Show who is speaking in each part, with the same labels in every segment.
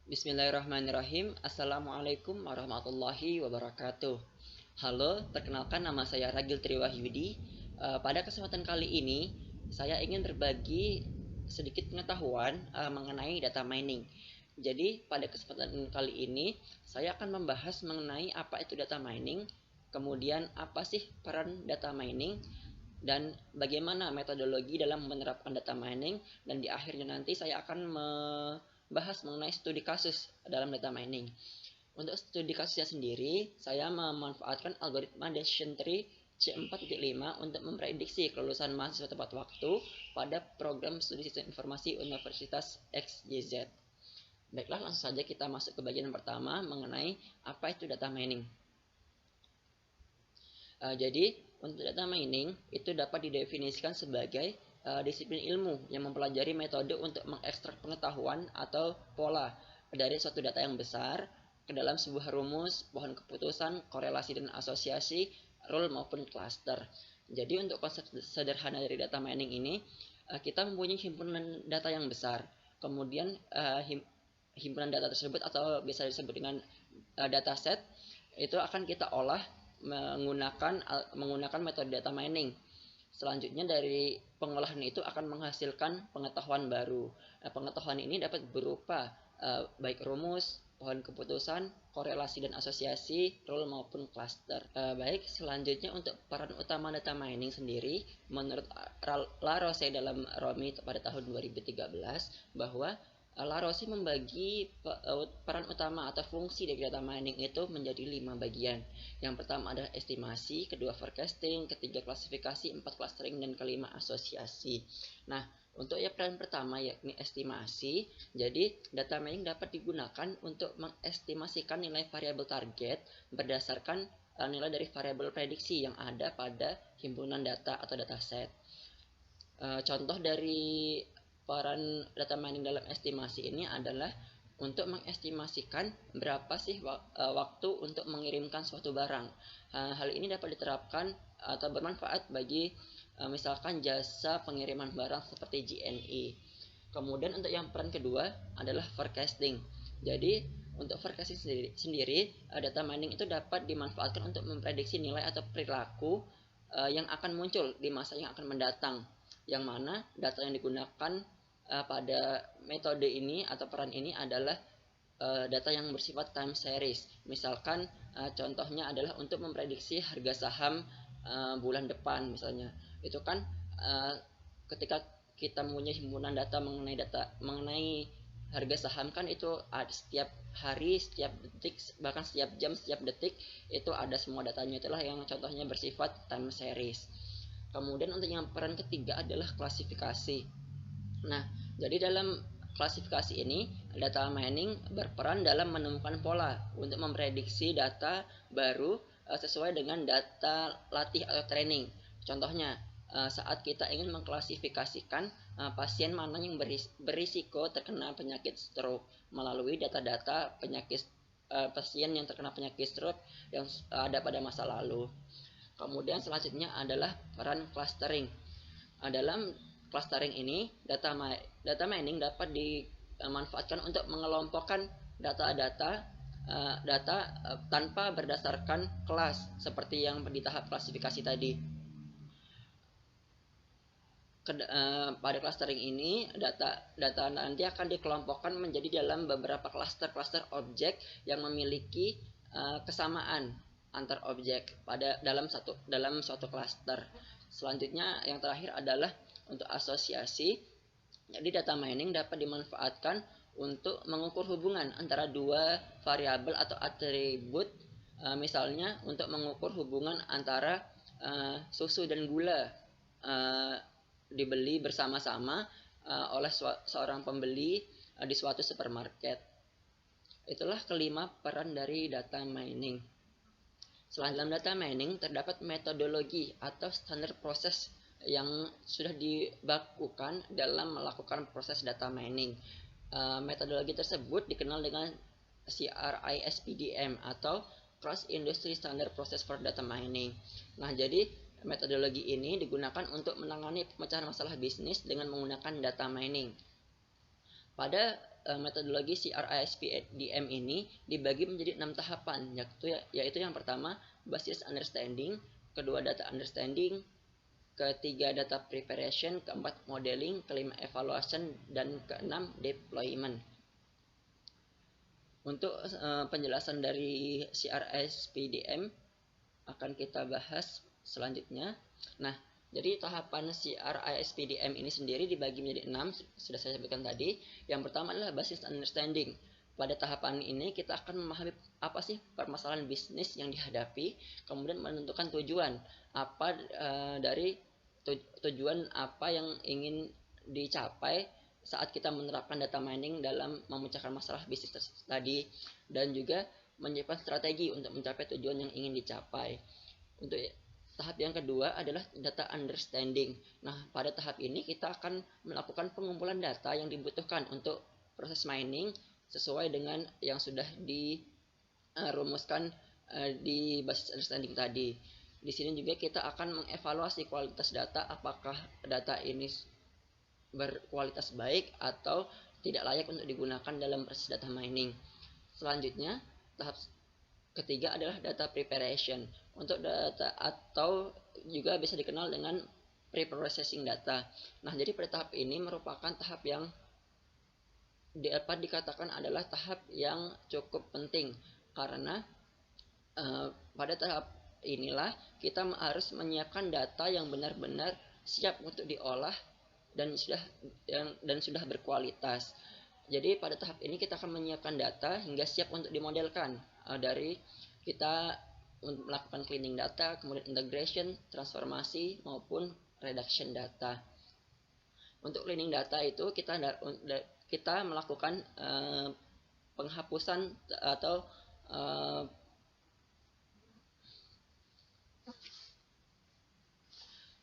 Speaker 1: Bismillahirrahmanirrahim. Assalamualaikum warahmatullahi wabarakatuh. Halo, perkenalkan nama saya Ragil Triwahyudi. Pada kesempatan kali ini, saya ingin berbagi sedikit pengetahuan mengenai data mining. Jadi, pada kesempatan kali ini, saya akan membahas mengenai apa itu data mining, kemudian apa sih peran data mining, dan bagaimana metodologi dalam menerapkan data mining, dan di akhirnya nanti saya akan bahas mengenai studi kasus dalam data mining. Untuk studi kasusnya sendiri, saya memanfaatkan algoritma decision tree C4.5 untuk memprediksi kelulusan mahasiswa tepat waktu pada program studi sistem informasi Universitas XYZ. Baiklah, langsung saja kita masuk ke bagian pertama mengenai apa itu data mining. Jadi, untuk data mining itu dapat didefinisikan sebagai disiplin ilmu yang mempelajari metode untuk mengekstrak pengetahuan atau pola dari suatu data yang besar ke dalam sebuah rumus, pohon keputusan, korelasi dan asosiasi, rule maupun cluster. Jadi untuk konsep sederhana dari data mining ini, kita mempunyai himpunan data yang besar. Kemudian himpunan data tersebut atau bisa disebut dengan dataset itu akan kita olah menggunakan metode data mining. Selanjutnya dari pengolahan itu akan menghasilkan pengetahuan baru. Pengetahuan ini dapat berupa baik rumus, pohon keputusan, korelasi dan asosiasi, rule maupun cluster. Baik, selanjutnya untuk peran utama data mining sendiri, menurut LaRose dalam ROMI pada tahun 2013 bahwa LaRose membagi peran utama atau fungsi dari data mining itu menjadi 5 bagian. Yang pertama adalah estimasi, kedua forecasting, ketiga klasifikasi, empat clustering, dan kelima asosiasi. Nah, untuk peran pertama yakni estimasi, jadi data mining dapat digunakan untuk mengestimasikan nilai variabel target berdasarkan nilai dari variabel prediksi yang ada pada himpunan data atau dataset. Contoh dari peran data mining dalam estimasi ini adalah untuk mengestimasikan berapa sih waktu untuk mengirimkan suatu barang. Hal ini dapat diterapkan atau bermanfaat bagi misalkan jasa pengiriman barang seperti JNE. Kemudian untuk yang peran kedua adalah forecasting. Jadi untuk forecasting sendiri data mining itu dapat dimanfaatkan untuk memprediksi nilai atau perilaku yang akan muncul di masa yang akan mendatang, yang mana data yang digunakan pada metode ini atau peran ini adalah data yang bersifat time series. Misalkan contohnya adalah untuk memprediksi harga saham bulan depan misalnya. Itu kan ketika kita mempunyai himpunan data mengenai harga saham kan itu setiap hari, setiap detik, bahkan setiap jam, setiap detik itu ada semua datanya. Itulah yang contohnya bersifat time series. Kemudian untuk yang peran ketiga adalah klasifikasi. Nah, jadi dalam klasifikasi ini, data mining berperan dalam menemukan pola untuk memprediksi data baru sesuai dengan data latih atau training. Contohnya, saat kita ingin mengklasifikasikan pasien mana yang berisiko terkena penyakit stroke melalui data-data pasien yang terkena penyakit stroke yang ada pada masa lalu. Kemudian selanjutnya adalah peran clustering. Dalam clustering ini, data mining dapat dimanfaatkan untuk mengelompokkan data tanpa berdasarkan kelas seperti yang di tahap klasifikasi tadi. Pada clustering ini, data nanti akan dikelompokkan menjadi dalam beberapa cluster objek yang memiliki kesamaan antar objek dalam suatu cluster. Selanjutnya yang terakhir adalah untuk asosiasi. Jadi data mining dapat dimanfaatkan untuk mengukur hubungan antara dua variabel atau atribut, misalnya untuk mengukur hubungan antara susu dan gula dibeli bersama-sama oleh seorang pembeli di suatu supermarket. Itulah kelima peran dari data mining. Selain dalam data mining, terdapat metodologi atau standar proses yang sudah dibakukan dalam melakukan proses data mining. Metodologi tersebut dikenal dengan CRISPDM atau Cross Industry Standard Process for Data Mining. Nah, jadi metodologi ini digunakan untuk menangani pemecahan masalah bisnis dengan menggunakan data mining. Pada metodologi CRISP-DM ini dibagi menjadi 6 tahapan, yaitu yang pertama basis understanding, kedua data understanding, ketiga data preparation, keempat modeling, kelima evaluation, dan keenam deployment. Untuk penjelasan dari CRISP-DM akan kita bahas selanjutnya. Nah, jadi tahapan CRISP-DM ini sendiri dibagi menjadi 6, sudah saya sebutkan tadi. Yang pertama adalah basis understanding. Pada tahapan ini kita akan memahami apa sih permasalahan bisnis yang dihadapi, kemudian menentukan tujuan apa dari tujuan apa yang ingin dicapai saat kita menerapkan data mining dalam memecahkan masalah bisnis tadi, dan juga menyiapkan strategi untuk mencapai tujuan yang ingin dicapai. Untuk tahap yang kedua adalah data understanding. Nah, pada tahap ini kita akan melakukan pengumpulan data yang dibutuhkan untuk proses mining sesuai dengan yang sudah dirumuskan di basis understanding tadi. Di sini juga kita akan mengevaluasi kualitas data, apakah data ini berkualitas baik atau tidak layak untuk digunakan dalam proses data mining. Selanjutnya, tahap ketiga adalah data preparation. Untuk data atau juga bisa dikenal dengan pre-processing data. Nah, jadi pada tahap ini merupakan tahap yang dapat dikatakan adalah tahap yang cukup penting, karena pada tahap inilah kita harus menyiapkan data yang benar-benar siap untuk diolah dan sudah berkualitas. Jadi pada tahap ini kita akan menyiapkan data hingga siap untuk dimodelkan. Dari kita melakukan cleaning data, kemudian integration, transformasi, maupun reduction data. Untuk cleaning data itu kita melakukan penghapusan atau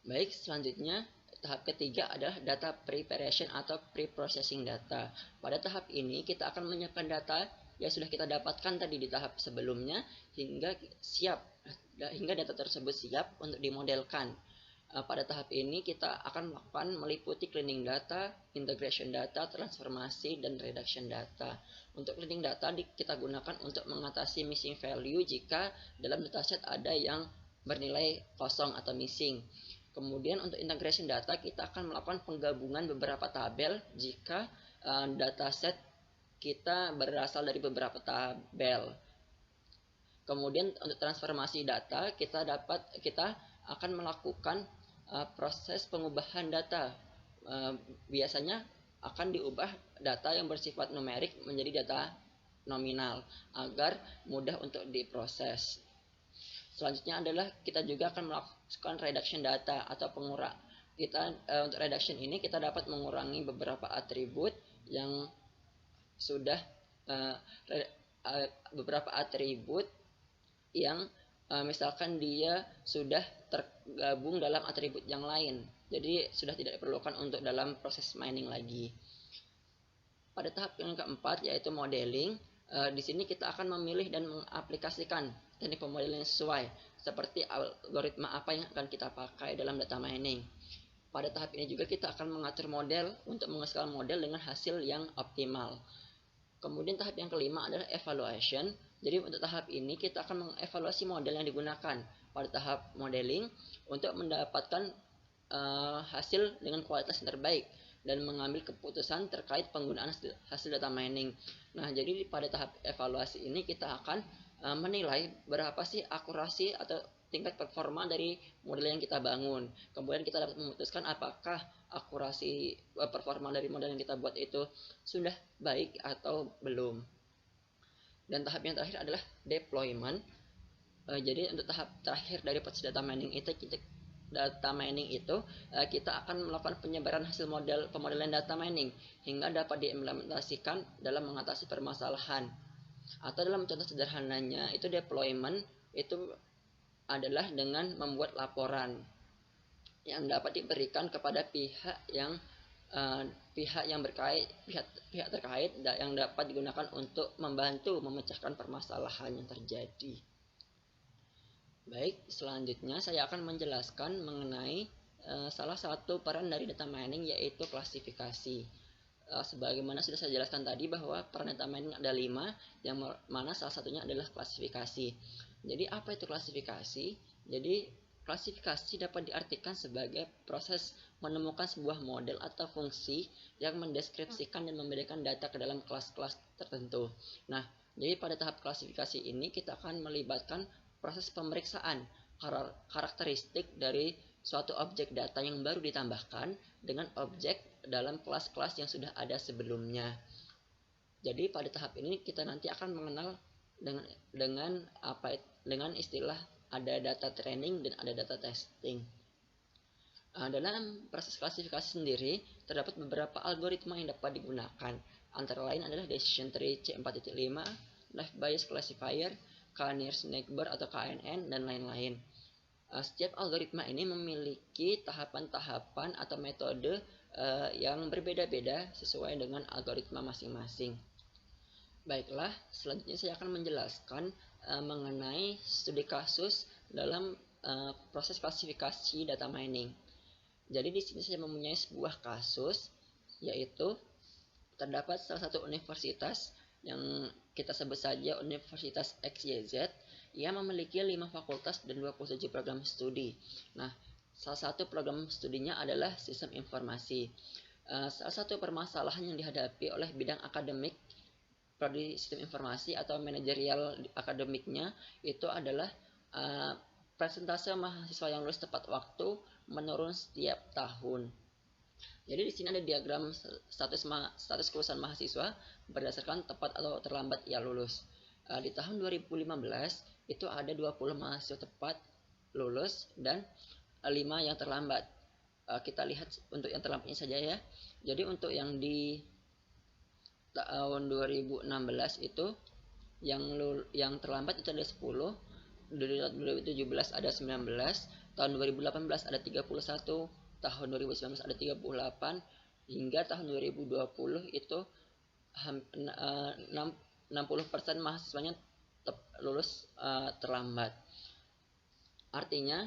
Speaker 1: baik, selanjutnya tahap ketiga adalah data preparation atau pre-processing data. Pada tahap ini kita akan menyiapkan data yang sudah kita dapatkan tadi di tahap sebelumnya hingga data tersebut siap untuk dimodelkan. Pada tahap ini kita akan meliputi cleaning data, integration data, transformasi, dan reduction data. Untuk cleaning data kita gunakan untuk mengatasi missing value jika dalam dataset ada yang bernilai kosong atau missing. Kemudian untuk integration data kita akan melakukan penggabungan beberapa tabel jika dataset kita berasal dari beberapa tabel. Kemudian untuk transformasi data kita akan melakukan proses pengubahan data. Biasanya akan diubah data yang bersifat numerik menjadi data nominal agar mudah untuk diproses. Selanjutnya adalah kita juga akan melakukan reduction data atau untuk reduction ini kita dapat mengurangi beberapa atribut yang sudah misalkan dia sudah tergabung dalam atribut yang lain, jadi sudah tidak diperlukan untuk dalam proses mining lagi. Pada tahap yang keempat yaitu modeling, di sini kita akan memilih dan mengaplikasikan teknik pemodelan sesuai, seperti algoritma apa yang akan kita pakai dalam data mining. Pada tahap ini juga kita akan mengatur model untuk menghasilkan model dengan hasil yang optimal. Kemudian tahap yang kelima adalah evaluation. Jadi untuk tahap ini kita akan mengevaluasi model yang digunakan pada tahap modeling untuk mendapatkan hasil dengan kualitas yang terbaik dan mengambil keputusan terkait penggunaan hasil data mining. Nah, jadi pada tahap evaluasi ini kita akan menilai berapa sih akurasi atau tingkat performa dari model yang kita bangun. Kemudian kita dapat memutuskan apakah akurasi performa dari model yang kita buat itu sudah baik atau belum. Dan tahap yang terakhir adalah deployment. Jadi untuk tahap terakhir dari proses data mining itu kita akan melakukan penyebaran hasil pemodelan data mining hingga dapat diimplementasikan dalam mengatasi permasalahan. Atau dalam contoh sederhananya itu deployment itu adalah dengan membuat laporan yang dapat diberikan kepada pihak terkait yang dapat digunakan untuk membantu memecahkan permasalahan yang terjadi. Baik, selanjutnya saya akan menjelaskan mengenai salah satu peran dari data mining yaitu klasifikasi. Sebagaimana sudah saya jelaskan tadi bahwa peran data mining ada 5, yang mana salah satunya adalah klasifikasi. Jadi apa itu klasifikasi? Jadi klasifikasi dapat diartikan sebagai proses menemukan sebuah model atau fungsi yang mendeskripsikan dan membedakan data ke dalam kelas-kelas tertentu. Nah, jadi pada tahap klasifikasi ini kita akan melibatkan proses pemeriksaan karakteristik dari suatu objek data yang baru ditambahkan dengan objek dalam kelas-kelas yang sudah ada sebelumnya. Jadi pada tahap ini kita nanti akan mengenal dengan istilah ada data training dan ada data testing. Dalam proses klasifikasi sendiri terdapat beberapa algoritma yang dapat digunakan. Antara lain adalah decision tree C4.5, left bias classifier, K-nearest-neighbor atau KNN, dan lain-lain. Setiap algoritma ini memiliki tahapan-tahapan atau metode yang berbeda-beda sesuai dengan algoritma masing-masing. Baiklah, selanjutnya saya akan menjelaskan mengenai studi kasus dalam proses klasifikasi data mining. Jadi di sini saya mempunyai sebuah kasus, yaitu terdapat salah satu universitas yang kita sebut saja Universitas XYZ yang memiliki 5 fakultas dan 27 program studi. Nah, salah satu program studinya adalah sistem informasi. Salah satu permasalahan yang dihadapi oleh bidang akademik prodi sistem informasi atau manajerial akademiknya itu adalah persentase mahasiswa yang lulus tepat waktu menurun setiap tahun. Jadi di sini ada diagram status kelulusan mahasiswa berdasarkan tepat atau terlambat ia lulus. Di tahun 2015 itu ada 20 mahasiswa tepat lulus dan 5 yang terlambat. Kita lihat untuk yang terlambatnya saja ya. Jadi untuk yang di tahun 2016 itu yang terlambat itu ada 10, 2017 ada 19, tahun 2018 ada 31, tahun 2019 ada 38, hingga tahun 2020 itu 60% mahasiswanya lulus terlambat. Artinya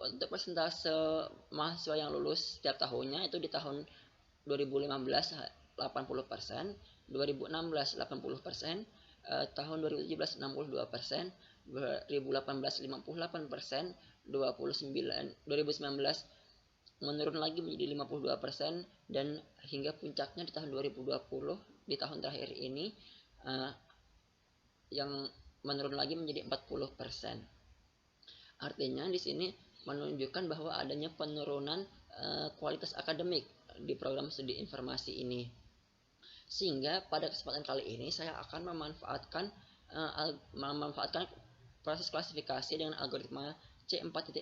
Speaker 1: untuk persentase mahasiswa yang lulus setiap tahunnya itu di tahun 2015 80%, 2016 80%, tahun 2017 62%, 2018 58%, 2019 menurun lagi menjadi 52%, dan hingga puncaknya di tahun 2020 di tahun terakhir ini yang menurun lagi menjadi 40%. Artinya di sini menunjukkan bahwa adanya penurunan kualitas akademik di program studi informasi ini. Sehingga pada kesempatan kali ini saya akan memanfaatkan proses klasifikasi dengan algoritma C4.5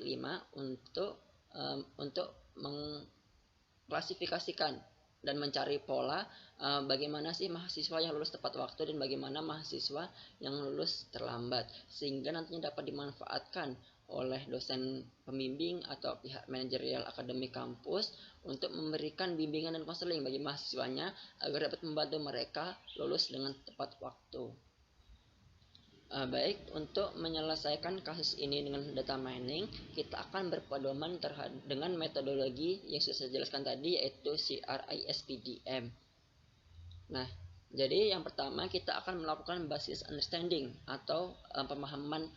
Speaker 1: untuk mengklasifikasikan dan mencari pola bagaimana sih mahasiswa yang lulus tepat waktu dan bagaimana mahasiswa yang lulus terlambat, sehingga nantinya dapat dimanfaatkan oleh dosen pembimbing atau pihak manajerial akademik kampus untuk memberikan bimbingan dan konseling bagi mahasiswanya agar dapat membantu mereka lulus dengan tepat waktu. Baik, untuk menyelesaikan kasus ini dengan data mining, kita akan berpedoman dengan metodologi yang sudah saya jelaskan tadi, yaitu CRISPDM. Nah, jadi yang pertama kita akan melakukan basis understanding atau pemahaman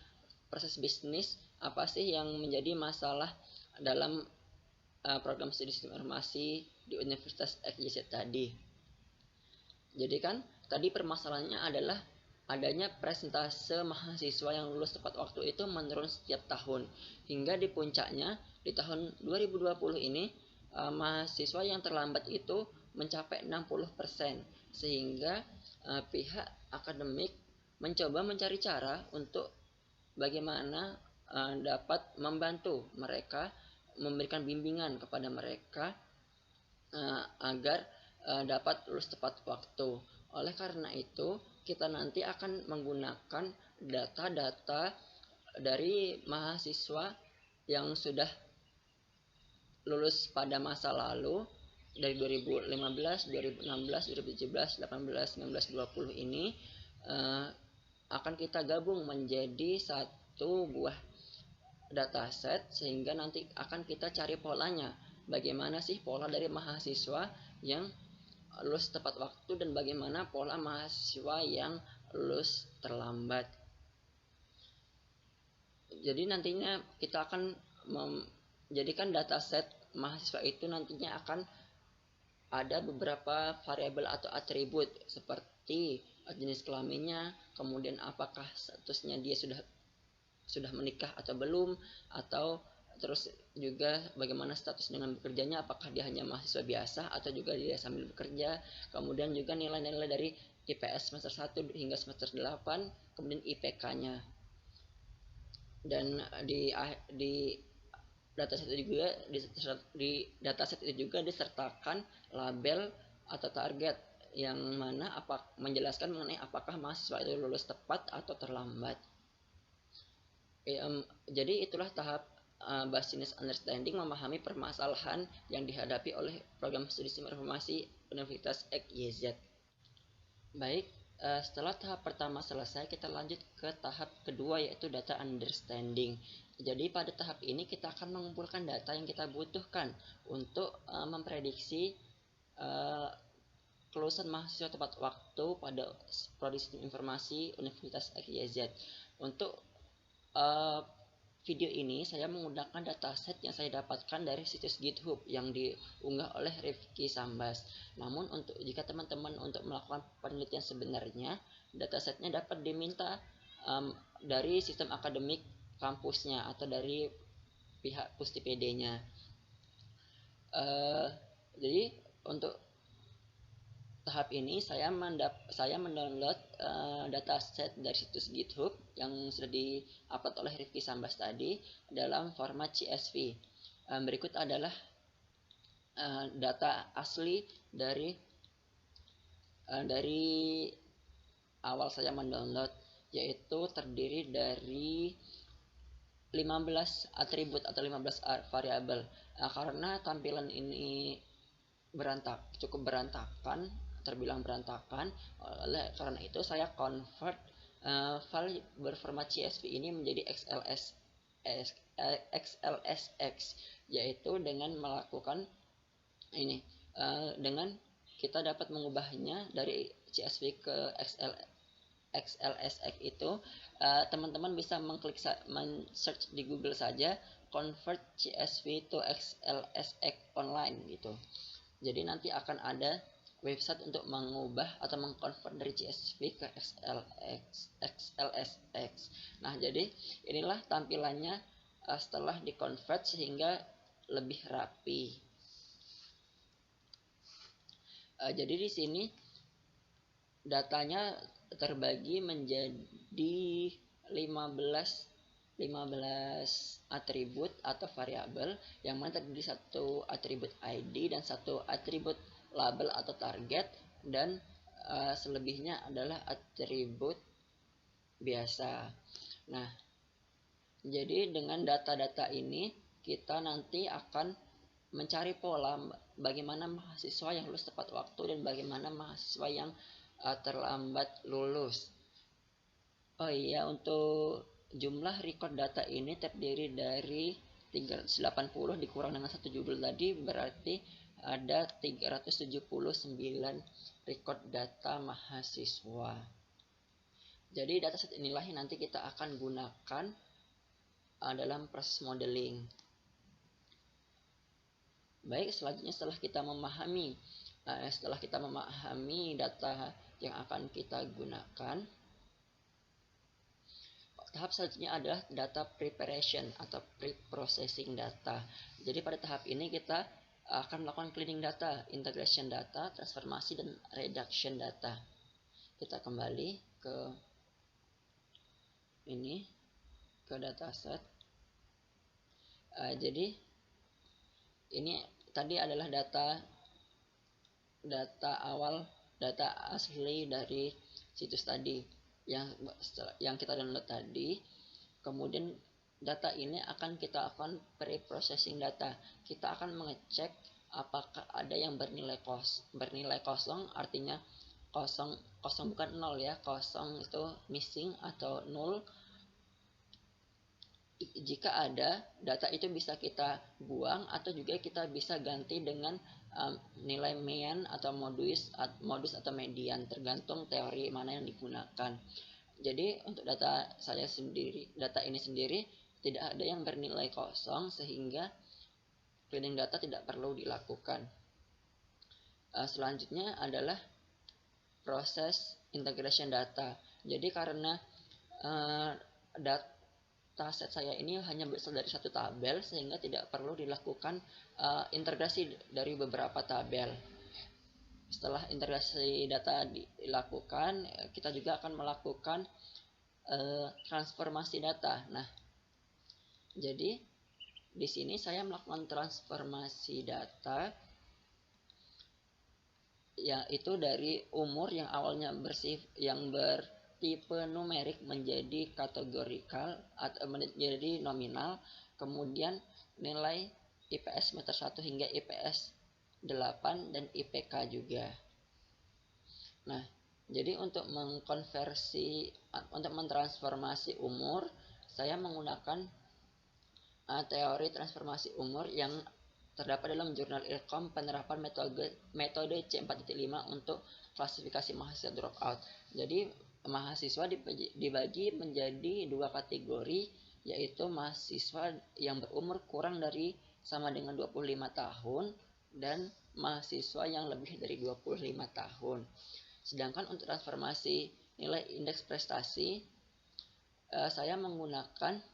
Speaker 1: proses bisnis, apa sih yang menjadi masalah dalam program studi sistem informasi di Universitas XYZ tadi. Jadi kan tadi permasalahannya adalah adanya persentase mahasiswa yang lulus tepat waktu itu menurun setiap tahun, hingga di puncaknya di tahun 2020 ini mahasiswa yang terlambat itu mencapai 60%, sehingga pihak akademik mencoba mencari cara untuk bagaimana dapat membantu mereka, memberikan bimbingan kepada mereka agar dapat lulus tepat waktu. Oleh karena itu, kita nanti akan menggunakan data-data dari mahasiswa yang sudah lulus pada masa lalu dari 2015, 2016, 2017, 18, 19, 20 ini akan kita gabung menjadi satu buah dataset, sehingga nanti akan kita cari polanya. Bagaimana sih pola dari mahasiswa yang lulus tepat waktu dan bagaimana pola mahasiswa yang lulus terlambat. Jadi nantinya kita akan menjadikan dataset mahasiswa itu nantinya akan ada beberapa variabel atau atribut seperti jenis kelaminnya, kemudian apakah statusnya dia sudah menikah atau belum, atau terus juga bagaimana status dengan bekerjanya, apakah dia hanya mahasiswa biasa atau juga dia sambil bekerja, kemudian juga nilai-nilai dari IPS semester 1 hingga semester 8, kemudian IPK-nya. Dan di dataset itu juga di dataset itu juga disertakan label atau target yang mana menjelaskan mengenai apakah mahasiswa itu lulus tepat atau terlambat. Jadi itulah tahap business understanding, memahami permasalahan yang dihadapi oleh program studi sistem informasi Universitas XYZ. Baik, setelah tahap pertama selesai, kita lanjut ke tahap kedua, yaitu data understanding. Jadi pada tahap ini kita akan mengumpulkan data yang kita butuhkan untuk memprediksi kelulusan mahasiswa tepat waktu pada prodi sistem informasi Universitas XYZ. Untuk video ini saya menggunakan dataset yang saya dapatkan dari situs GitHub yang diunggah oleh Rifki Sambas. Namun jika teman-teman untuk melakukan penelitian sebenarnya, datasetnya dapat diminta dari sistem akademik kampusnya atau dari pihak Pustipd-nya. Jadi untuk tahap ini saya mendownload dataset dari situs GitHub yang sudah di-upload oleh Rifki Sambas tadi dalam format CSV. Berikut adalah data asli dari awal saya mendownload, yaitu terdiri dari 15 atribut atau 15 variabel. Karena tampilan ini cukup berantakan, terbilang berantakan, karena itu saya convert file berformat CSV ini menjadi XLSX, yaitu dengan melakukan ini dengan kita dapat mengubahnya dari CSV ke XLSX itu, teman-teman bisa men-search di Google saja convert CSV to XLSX online gitu. Jadi nanti akan ada website untuk mengubah atau mengkonvert dari CSV ke XLSX. Nah, jadi inilah tampilannya setelah dikonvert sehingga lebih rapi. Jadi di sini datanya terbagi menjadi 15 atribut atau variabel, yang mana terdiri satu atribut ID dan satu atribut label atau target, dan selebihnya adalah atribut biasa. Nah, jadi dengan data-data ini kita nanti akan mencari pola bagaimana mahasiswa yang lulus tepat waktu dan bagaimana mahasiswa yang terlambat lulus. Oh iya, untuk jumlah record data ini terdiri dari 380 dikurang dengan 1 judul tadi, berarti ada 379 record data mahasiswa. Jadi dataset inilah yang nanti kita akan gunakan dalam proses modeling. Baik, selanjutnya setelah kita memahami data yang akan kita gunakan, tahap selanjutnya adalah data preparation atau pre-processing data. Jadi pada tahap ini kita akan melakukan cleaning data, integration data, transformasi, dan reduction data. Kita kembali ke dataset. Jadi ini tadi adalah data asli dari situs tadi yang kita download tadi. Kemudian data ini akan pre-processing data. Kita akan mengecek apakah ada yang bernilai kosong, artinya kosong bukan nol ya, kosong itu missing atau null. Jika ada, data itu bisa kita buang atau juga kita bisa ganti dengan nilai mean atau modus atau median, tergantung teori mana yang digunakan. Jadi untuk data ini sendiri tidak ada yang bernilai kosong, sehingga cleaning data tidak perlu dilakukan. Selanjutnya adalah proses integration data. Jadi karena dataset saya ini hanya berasal dari satu tabel, sehingga tidak perlu dilakukan integrasi dari beberapa tabel. Setelah integrasi data dilakukan, kita juga akan melakukan transformasi data. Nah, jadi di sini saya melakukan transformasi data, yaitu dari umur yang awalnya bertipe numerik menjadi kategorikal atau menjadi nominal, kemudian nilai IPS semester 1 hingga IPS 8 dan IPK juga. Nah, jadi untuk mentransformasi umur, saya menggunakan teori transformasi umur yang terdapat dalam jurnal Ilkom penerapan metode C4.5 untuk klasifikasi mahasiswa dropout. Jadi mahasiswa dibagi menjadi dua kategori, yaitu mahasiswa yang berumur kurang dari sama dengan 25 tahun dan mahasiswa yang lebih dari 25 tahun. Sedangkan untuk transformasi nilai indeks prestasi, saya menggunakan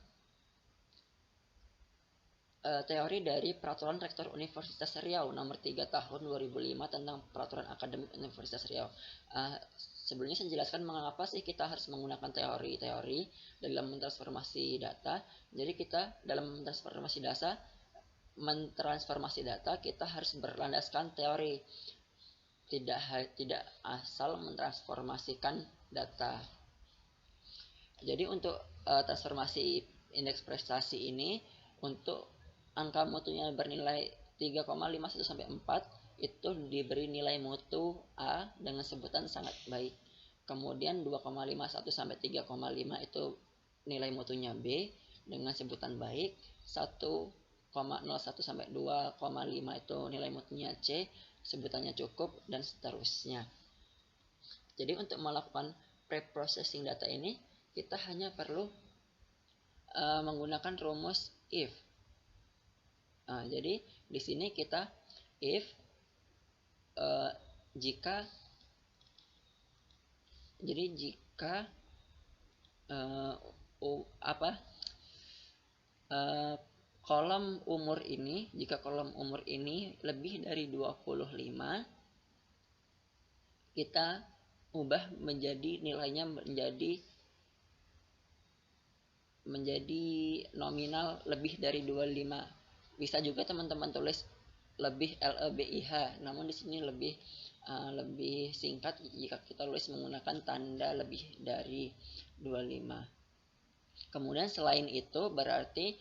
Speaker 1: teori dari Peraturan Rektor Universitas Riau nomor 3 tahun 2005 tentang Peraturan Akademik Universitas Riau. Sebelumnya saya jelaskan mengapa sih kita harus menggunakan teori-teori dalam mentransformasi data. Jadi kita dalam mentransformasi data kita harus berlandaskan teori. Tidak asal mentransformasikan data. Jadi untuk transformasi indeks prestasi ini, untuk angka mutunya bernilai 3,51 sampai 4 itu diberi nilai mutu A dengan sebutan sangat baik. Kemudian 2,51 sampai 3,5 itu nilai mutunya B dengan sebutan baik. 1,01 sampai 2,5 itu nilai mutunya C, sebutannya cukup, dan seterusnya. Jadi untuk melakukan pre-processing data ini, kita hanya perlu menggunakan rumus if. Jadi di sini kita if jika kolom umur ini, jika kolom umur ini lebih dari 25, kita ubah menjadi nilainya menjadi nominal lebih dari 25. Bisa juga teman-teman tulis lebih LEBIH, namun di sini lebih singkat jika kita tulis menggunakan tanda lebih dari 25. Kemudian selain itu berarti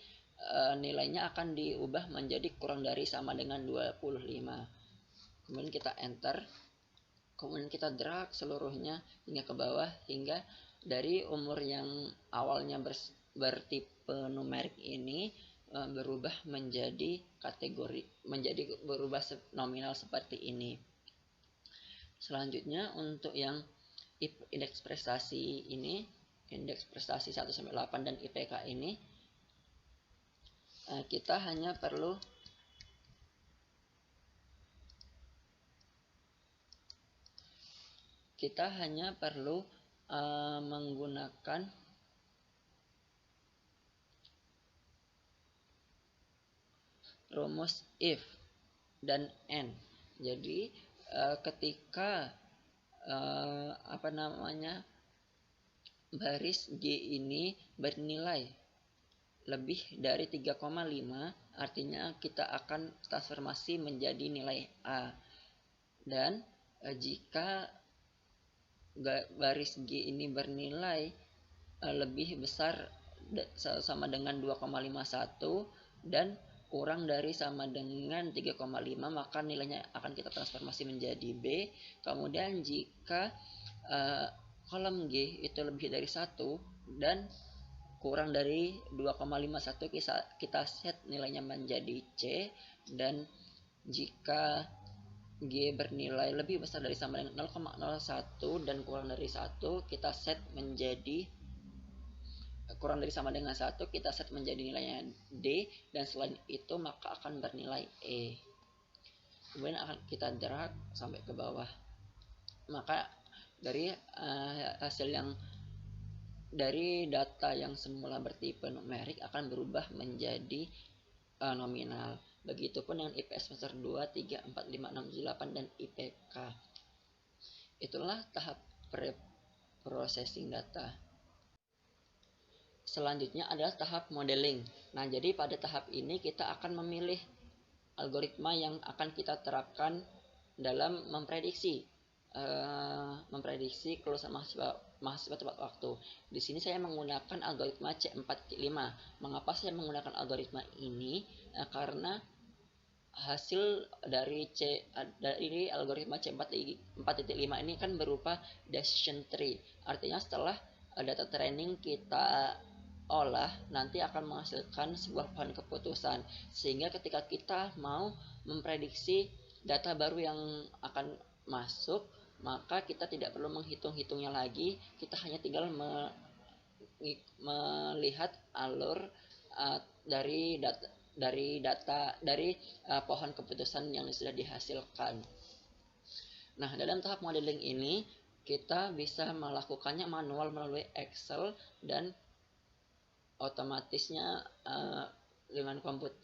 Speaker 1: nilainya akan diubah menjadi kurang dari sama dengan 25. Kemudian kita enter, kemudian kita drag seluruhnya hingga ke bawah, hingga dari umur yang awalnya bertipe numerik ini berubah menjadi berubah nominal seperti ini. Selanjutnya untuk yang indeks prestasi ini, indeks prestasi 1 sampai 8 dan IPK ini, kita hanya perlu menggunakan rumus if dan and. Jadi ketika baris G ini bernilai lebih dari 3,5, artinya kita akan transformasi menjadi nilai A. Dan jika baris G ini bernilai lebih besar sama dengan 2,51 dan kurang dari sama dengan 3,5, maka nilainya akan kita transformasi menjadi B. Kemudian jika kolom G itu lebih dari 1 dan kurang dari 2,51, kita set nilainya menjadi C. Dan jika G bernilai lebih besar dari sama dengan 0,01 dan kurang dari 1, kita set menjadi kurang dari sama dengan 1, kita set menjadi nilainya D, dan selain itu maka akan bernilai E. Kemudian akan kita drag sampai ke bawah. Maka dari hasil yang dari data yang semula bertipe numerik akan berubah menjadi nominal. Begitupun dengan IPS semester 2, 3, 4, 5, 6, 7, 8 dan IPK. Itulah tahap pre-processing data. Selanjutnya adalah tahap modeling. Nah, jadi pada tahap ini kita akan memilih algoritma yang akan kita terapkan dalam memprediksi kelulusan mahasiswa tepat waktu. Di sini saya menggunakan algoritma C4.5. Mengapa saya menggunakan algoritma ini? Karena hasil dari algoritma C4.5 ini kan berupa decision tree. Artinya setelah data training kita olah, nanti akan menghasilkan sebuah pohon keputusan, sehingga ketika kita mau memprediksi data baru yang akan masuk, maka kita tidak perlu menghitung-hitungnya lagi, kita hanya tinggal melihat alur dari pohon keputusan yang sudah dihasilkan. Nah, dalam tahap modeling ini kita bisa melakukannya manual melalui Excel dan otomatisnya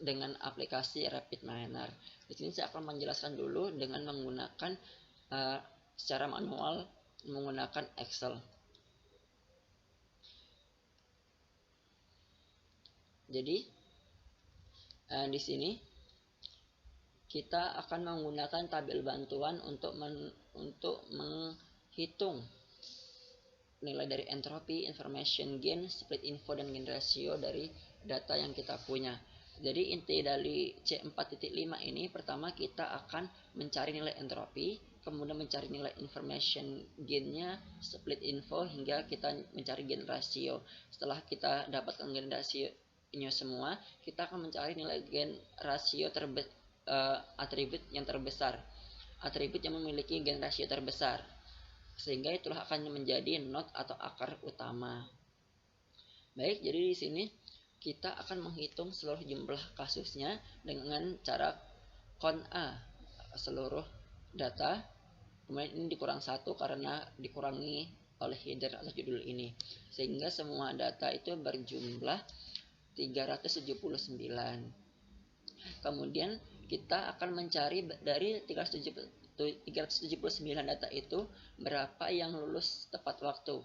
Speaker 1: dengan aplikasi RapidMiner. Di sini saya akan menjelaskan dulu dengan menggunakan secara manual menggunakan Excel. Jadi di sini kita akan menggunakan tabel bantuan untuk menghitung nilai dari entropi, information gain, split info, dan gain ratio dari data yang kita punya. Jadi inti dari C4.5 ini, pertama kita akan mencari nilai entropi, kemudian mencari nilai information gain-nya, split info, hingga kita mencari gain ratio. Setelah kita dapatkan gain ratio-nya semua, kita akan mencari nilai gain ratio atribut yang terbesar, atribut yang memiliki gain ratio terbesar, sehingga itulah akan menjadi node atau akar utama. Baik, jadi di sini kita akan menghitung seluruh jumlah kasusnya dengan cara count A, seluruh data, kemudian ini dikurang 1 karena dikurangi oleh header atau judul ini, sehingga semua data itu berjumlah 379. Kemudian kita akan mencari dari 379 data itu berapa yang lulus tepat waktu.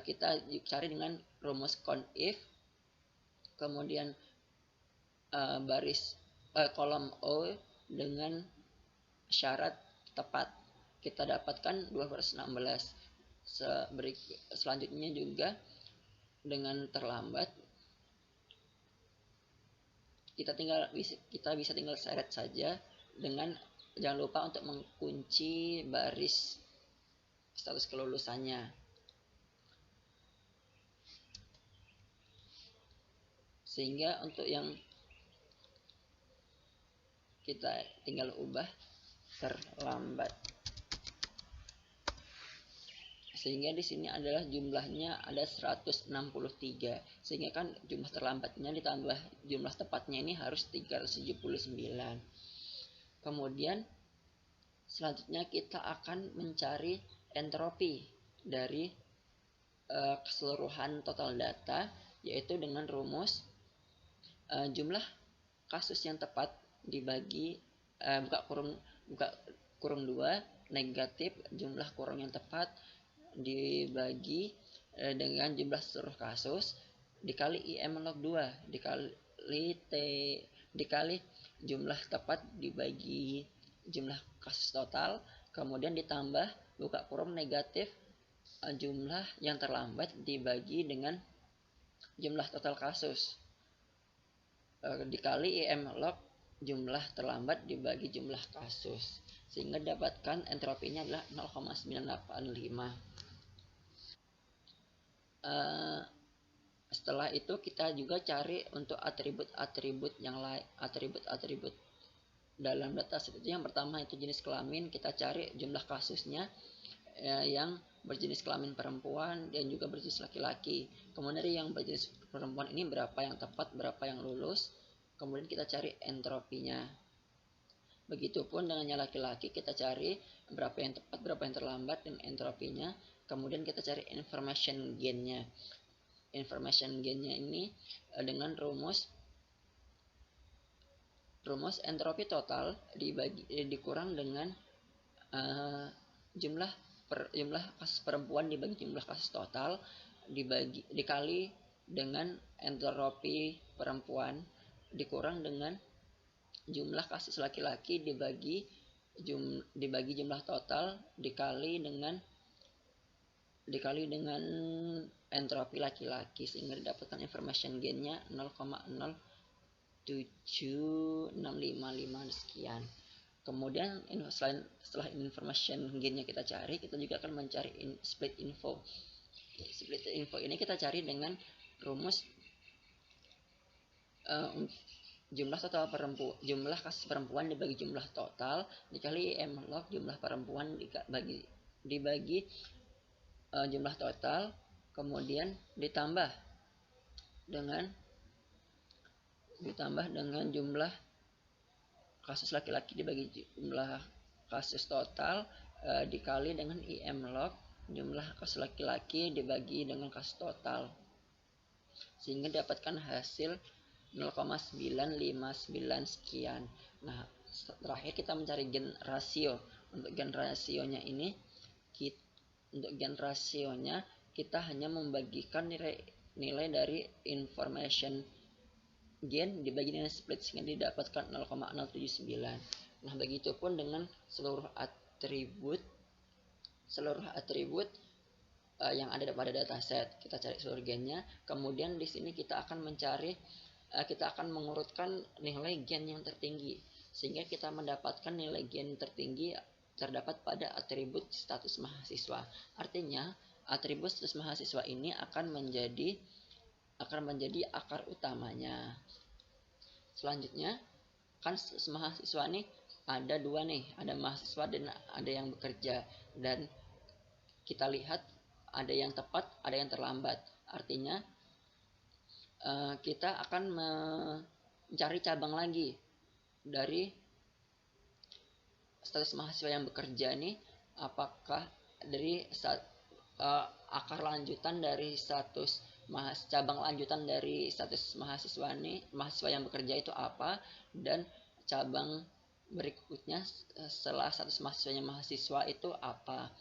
Speaker 1: Kita cari dengan rumus count if, kemudian kolom O dengan syarat tepat, kita dapatkan 216. Selanjutnya juga dengan terlambat, kita bisa tinggal seret saja dengan jangan lupa untuk mengunci baris status kelulusannya, sehingga untuk yang kita tinggal ubah terlambat, sehingga di sini adalah jumlahnya ada 163, sehingga kan jumlah terlambatnya ditambah jumlah tepatnya ini harus 379. Kemudian selanjutnya kita akan mencari entropi dari keseluruhan total data, yaitu dengan rumus jumlah kasus yang tepat dibagi buka kurung 2 negatif jumlah kurung yang tepat dibagi dengan jumlah seluruh kasus dikali IM log 2 dikali jumlah tepat dibagi jumlah kasus total, kemudian ditambah buka kurung negatif jumlah yang terlambat dibagi dengan jumlah total kasus dikali IM log jumlah terlambat dibagi jumlah kasus, sehingga dapatkan entropinya adalah 0,985. Setelah itu kita juga cari untuk atribut-atribut yang lain, atribut-atribut dalam dataset itu yang pertama itu jenis kelamin, kita cari jumlah kasusnya yang berjenis kelamin perempuan dan juga berjenis laki-laki. Kemudian dari yang berjenis perempuan ini berapa yang tepat, berapa yang lulus. Kemudian kita cari entropinya. Begitupun dengan yang laki-laki, kita cari berapa yang tepat, berapa yang terlambat, dan entropinya. Kemudian kita cari information gain-nya. Information gain-nya ini dengan rumus entropi total dikurang dengan jumlah kasus perempuan dibagi jumlah kasus total dikali dengan entropi perempuan dikurang dengan jumlah kasus laki-laki dibagi jumlah total dikali dengan entropi laki-laki, sehingga didapatkan information gain-nya 0,07655 sekian. Kemudian setelah information gain-nya kita cari, kita juga akan mencari split info. Split info ini kita cari dengan rumus jumlah kasus perempuan dibagi jumlah total dikali M log jumlah perempuan dibagi jumlah total, kemudian ditambah dengan jumlah kasus laki-laki dibagi jumlah kasus total dikali dengan IM log jumlah kasus laki-laki dibagi dengan kasus total, sehingga dapatkan hasil 0,959 sekian. Nah, terakhir kita mencari gen rasio. Untuk gen rasionya ini kita hanya membagikan nilai dari information gain dibagi dengan split, sehingga didapatkan 0,079. Nah, begitupun dengan seluruh atribut yang ada pada dataset. Kita cari seluruh gennya, kemudian di sini kita akan mengurutkan nilai gen yang tertinggi, sehingga kita mendapatkan nilai gen tertinggi terdapat pada atribut status mahasiswa. Artinya, atribut status mahasiswa ini akan menjadi akar utamanya. Selanjutnya, kan status mahasiswa ini ada dua nih, ada mahasiswa dan ada yang bekerja, dan kita lihat ada yang tepat, ada yang terlambat. Artinya kita akan mencari cabang lagi dari status mahasiswa yang bekerja ini, apakah dari akar lanjutan dari cabang lanjutan dari status mahasiswa yang bekerja itu apa, dan cabang berikutnya setelah status mahasiswa itu apa.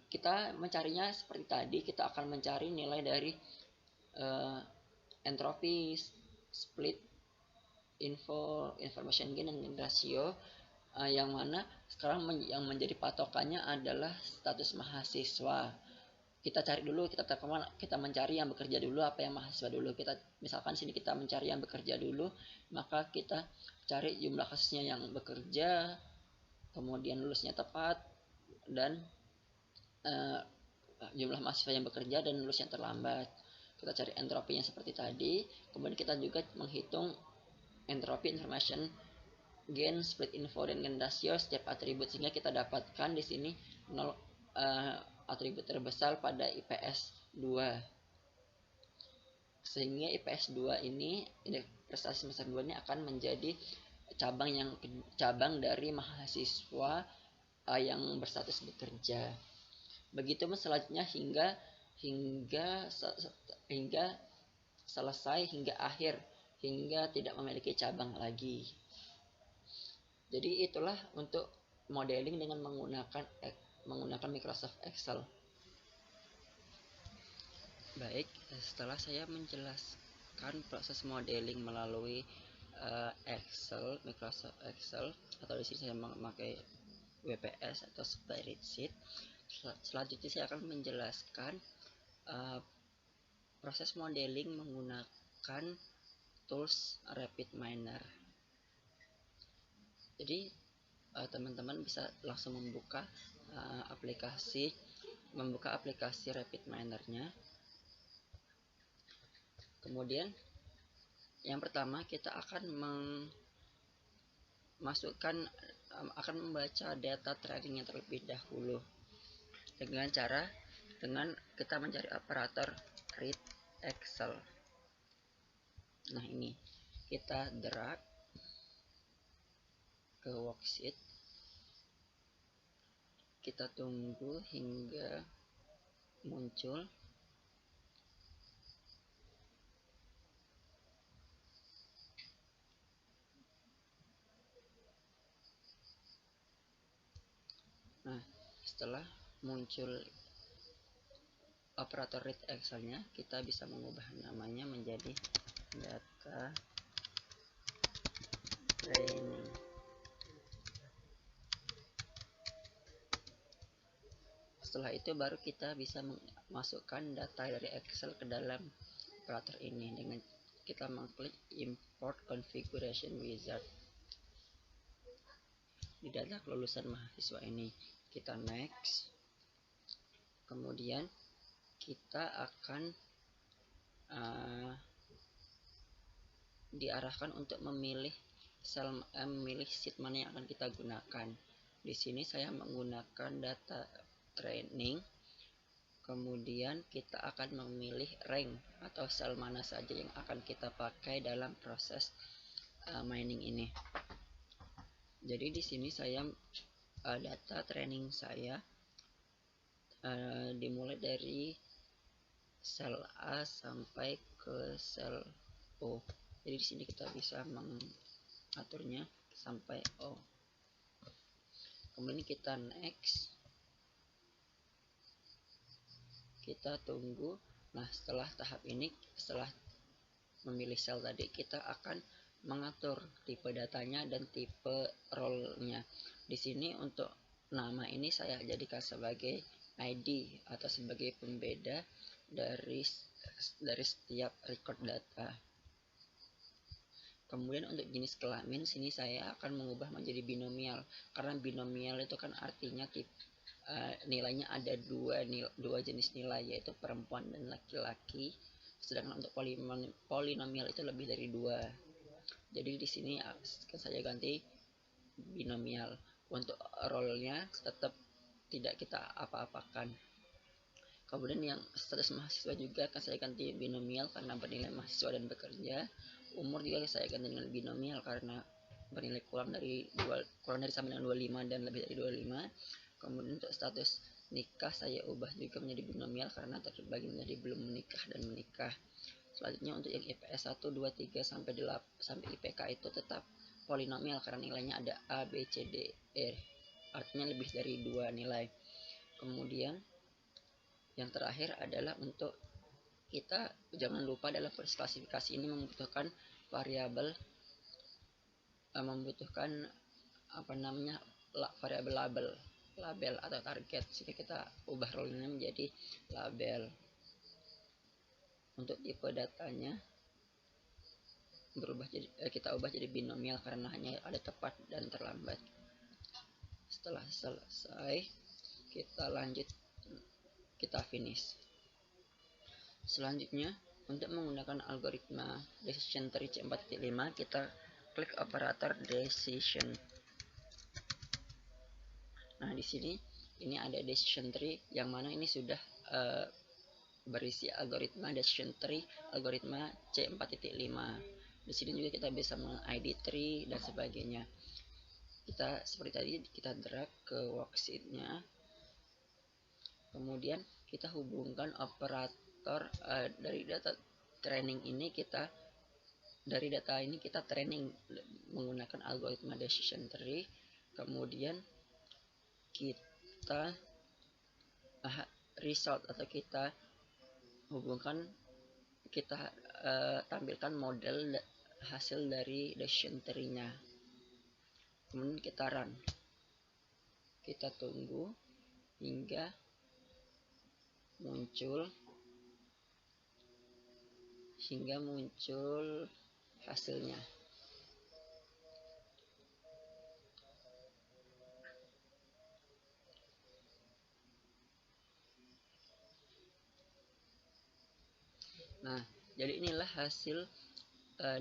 Speaker 1: Kita mencarinya seperti tadi, kita akan mencari nilai dari entropi, split info, information gain, dan rasio, yang mana sekarang yang menjadi patokannya adalah status mahasiswa. Kita cari dulu, kita mencari yang bekerja dulu apa yang mahasiswa dulu. Misalkan sini kita mencari yang bekerja dulu, maka kita cari jumlah kasusnya yang bekerja, kemudian lulusnya tepat, dan jumlah mahasiswa yang bekerja dan lulusnya terlambat. Kita cari entropinya seperti tadi, kemudian kita juga menghitung entropi, information gain, split info, dan gen rasio setiap atribut, sehingga kita dapatkan di sini 0 atribut terbesar pada IPS 2, sehingga IPS 2 ini prestasi semester 2 ini akan menjadi cabang dari mahasiswa yang berstatus bekerja. Begitu selanjutnya hingga selesai, hingga akhir, hingga tidak memiliki cabang lagi. Jadi itulah untuk modeling dengan menggunakan Microsoft Excel. Baik, setelah saya menjelaskan proses modeling melalui Microsoft Excel, atau di sini saya memakai WPS atau spreadsheet. Selanjutnya saya akan menjelaskan proses modeling menggunakan tools RapidMiner. Jadi teman-teman bisa langsung membuka aplikasi RapidMiner-nya. Kemudian yang pertama kita akan masukkan akan membaca data trainingnya terlebih dahulu dengan kita mencari operator read Excel. Nah, ini kita drag ke worksheet, kita tunggu hingga muncul. Nah, setelah muncul operator read Excel-nya, kita bisa mengubah namanya menjadi data training. Setelah itu baru kita bisa memasukkan data dari Excel ke dalam operator ini dengan kita mengklik import configuration wizard. Di data kelulusan mahasiswa ini kita next, kemudian kita akan diarahkan untuk memilih sheet mana yang akan kita gunakan. Di sini saya menggunakan data training, kemudian kita akan memilih rank atau sel mana saja yang akan kita pakai dalam proses mining ini. Jadi di sini saya data training saya dimulai dari sel A sampai ke sel O. Jadi di sini kita bisa mengaturnya sampai O. Kemudian kita next, kita tunggu. Nah, setelah tahap ini, setelah memilih sel tadi, kita akan mengatur tipe datanya dan tipe role-nya. Di sini untuk nama ini saya jadikan sebagai ID atau sebagai pembeda dari setiap record data. Kemudian untuk jenis kelamin, sini saya akan mengubah menjadi binomial, karena binomial itu kan artinya nilainya ada dua jenis nilai, yaitu perempuan dan laki-laki. Sedangkan untuk polinomial itu lebih dari 2. Jadi di sini akan saya ganti binomial. Untuk role-nya tetap tidak kita apa-apakan. Kemudian yang status mahasiswa juga akan saya ganti binomial karena bernilai mahasiswa dan bekerja. Umur juga saya ganti dengan binomial karena bernilai kurang dari sama dengan 25 dan lebih dari 25. Kemudian untuk status nikah saya ubah juga menjadi binomial karena terbagi menjadi belum menikah dan menikah. Selanjutnya untuk yang IPS 1, 2, 3 sampai IPK itu tetap polinomial karena nilainya ada A, B, C, D, E. Artinya lebih dari 2 nilai. Kemudian yang terakhir adalah untuk kita jangan lupa dalam proses klasifikasi ini membutuhkan variabel variabel label atau target, sehingga kita ubah role-nya menjadi label. Untuk tipe datanya kita ubah jadi binomial karena hanya ada tepat dan terlambat. Setelah selesai, kita lanjut, kita finish. Selanjutnya, untuk menggunakan algoritma decision tree C4.5, kita klik operator decision. Nah, di sini ini ada decision tree yang mana ini sudah berisi algoritma decision tree algoritma C4.5. Di sini juga kita bisa meng-ID tree dan sebagainya. Kita seperti tadi, kita drag ke worksheet-nya. Kemudian kita hubungkan operator dari data training ini, dari data ini kita training menggunakan algoritma decision tree. Kemudian kita result atau kita hubungkan, kita tampilkan model hasil dari decision tree-nya. Kemudian kita run, kita tunggu hingga muncul hasilnya. Nah, jadi inilah hasil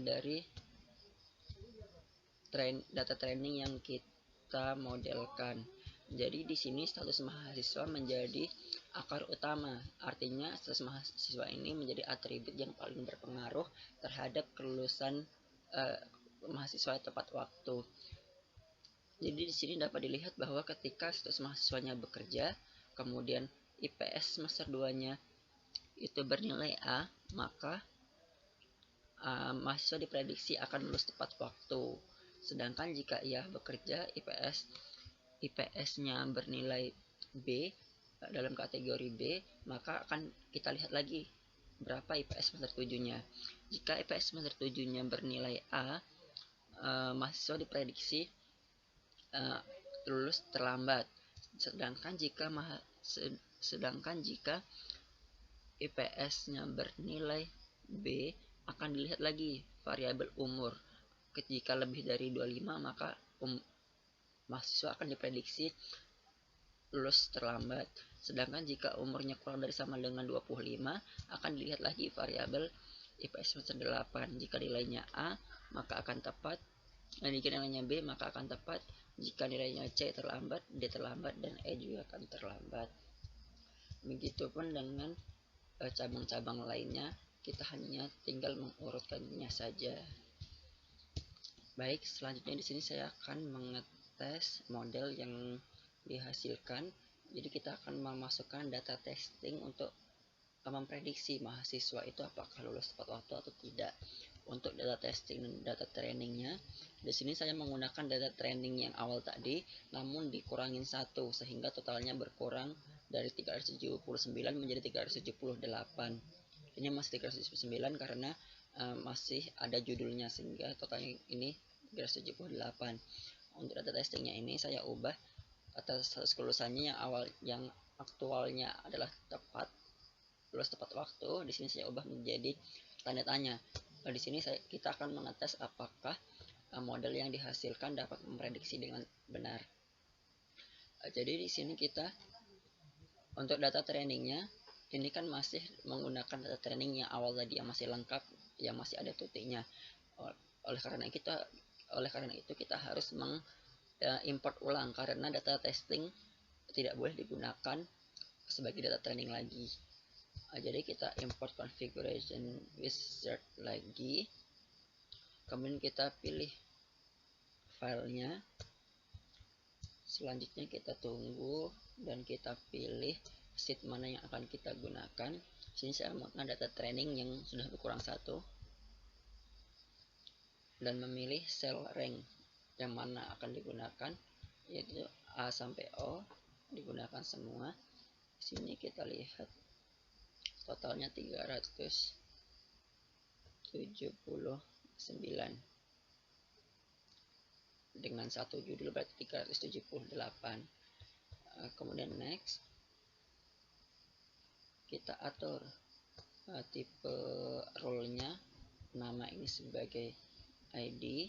Speaker 1: dari data training yang kita modelkan. Jadi di sini status mahasiswa menjadi akar utama. Artinya status mahasiswa ini menjadi atribut yang paling berpengaruh terhadap kelulusan mahasiswa tepat waktu. Jadi di sini dapat dilihat bahwa ketika status mahasiswanya bekerja, kemudian IPS semester 2-nya itu bernilai A, maka mahasiswa diprediksi akan lulus tepat waktu. Sedangkan jika ia bekerja, IPS-nya bernilai B dalam kategori B, maka akan kita lihat lagi berapa IPS semester 7-nya. Jika IPS semester 7-nya bernilai A, mahasiswa diprediksi lulus terlambat. Sedangkan jika IPS-nya bernilai B, akan dilihat lagi variabel umur. Jika lebih dari 25, maka mahasiswa akan diprediksi lulus terlambat. Sedangkan jika umurnya kurang dari sama dengan 25, akan dilihat lagi variabel IPS semester 8. Jika nilainya A, maka akan tepat. Jika nilainya B, maka akan tepat. Jika nilainya C terlambat, D terlambat, dan E juga akan terlambat. Begitupun dengan cabang-cabang lainnya, kita hanya tinggal mengurutkannya saja. Baik, selanjutnya di sini saya akan mengetes model yang dihasilkan. Jadi kita akan memasukkan data testing untuk memprediksi mahasiswa itu apakah lulus tepat waktu atau tidak. Untuk data testing dan data trainingnya, di sini saya menggunakan data training yang awal tadi, namun dikurangin 1 sehingga totalnya berkurang dari 379 menjadi 378. Ini masih 379 karena masih ada judulnya, sehingga totalnya ini 378. Untuk data testingnya ini saya ubah atas status kelulusannya yang aktualnya adalah lulus tepat waktu. Di sini saya ubah menjadi tanda tanya. Di sini kita akan mengetes apakah model yang dihasilkan dapat memprediksi dengan benar. Jadi di sini kita untuk data trainingnya ini kan masih menggunakan data training yang awal tadi, yang masih lengkap, yang masih ada titiknya. Oleh karena itu kita harus mengimport ulang karena data testing tidak boleh digunakan sebagai data training lagi. Jadi kita import configuration wizard lagi, kemudian kita pilih filenya. Selanjutnya kita tunggu dan kita pilih sheet mana yang akan kita gunakan. Sini saya menggunakan data training yang sudah berkurang 1 dan memilih cell rank yang mana akan digunakan, yaitu A sampai O digunakan semua. Sini kita lihat totalnya 379 dengan satu judul, berarti 378. Kemudian next, kita atur tipe role-nya, nama ini sebagai ID,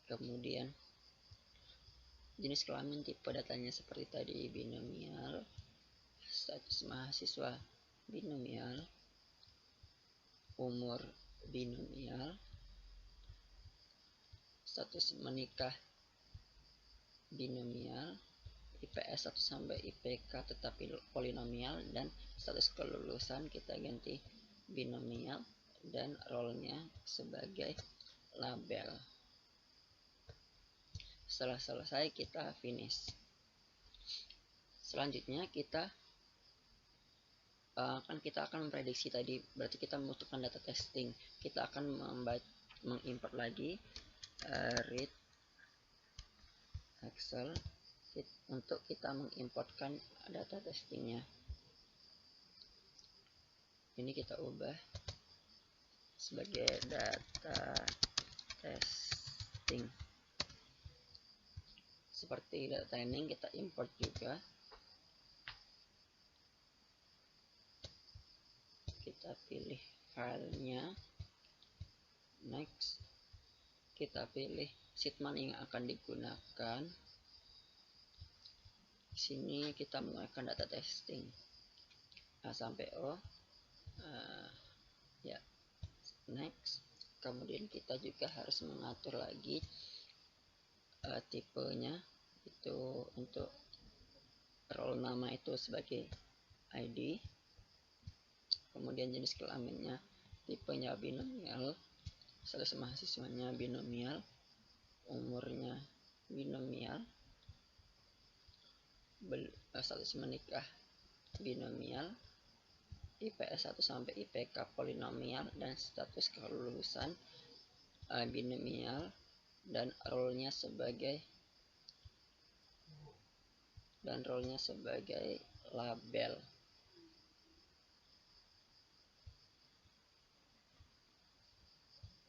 Speaker 1: kemudian jenis kelamin, tipe datanya seperti tadi binomial, status mahasiswa binomial, umur binomial, status menikah binomial, IPS 1 sampai IPK tetapi polinomial, dan status kelulusan kita ganti binomial, dan role-nya sebagai label. Setelah selesai kita finish. Selanjutnya kita akan memprediksi tadi, berarti kita membutuhkan data testing. Kita akan mengimport lagi read Excel untuk kita mengimportkan data testingnya. Ini kita ubah sebagai data testing. Seperti data training kita import juga. Kita pilih filenya, next, kita pilih sheet mana yang akan digunakan. Di sini kita menggunakan data testing A sampai O, ya next. Kemudian kita juga harus mengatur lagi tipenya, itu untuk role nama itu sebagai ID, kemudian jenis kelaminnya tipenya binomial, status mahasiswanya binomial, umurnya binomial, status menikah binomial, IPS 1 sampai IPK polinomial, dan status kelulusan binomial, dan role-nya sebagai label.